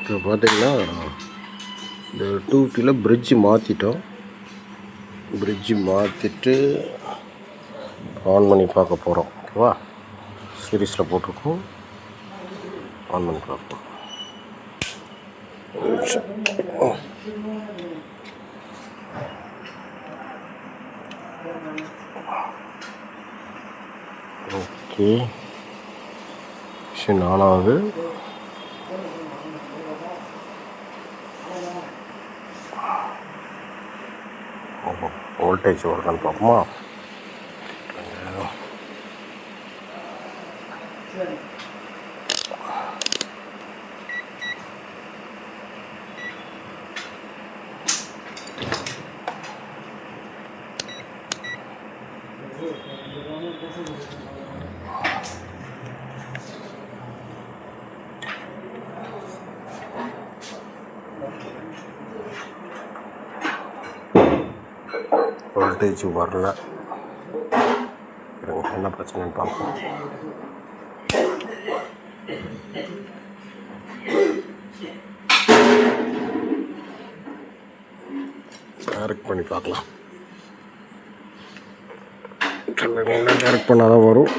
இப்போ பார்த்தீங்கன்னா இந்த 250 பிரிட்ஜு மாற்றிட்டோம். பிரிட்ஜு மாற்றிட்டு ஆன் பண்ணி பார்க்க போகிறோம். ஓகேவா, சீரீஸில் போட்டிருக்கோம். ஆன் பண்ணி பார்ப்போம். ஓகே, மிஷின் ஆன் ஆகுது. வோல்டேஜ் வருதான்னு பார்ப்போமா. வோல்டேஜ் வரல, என்ன பிரச்சனைன்னு பார்ப்போம். டைரக்ட் பண்ணி பார்க்கலாம். டைரக்ட் பண்ணால் தான் வரும்.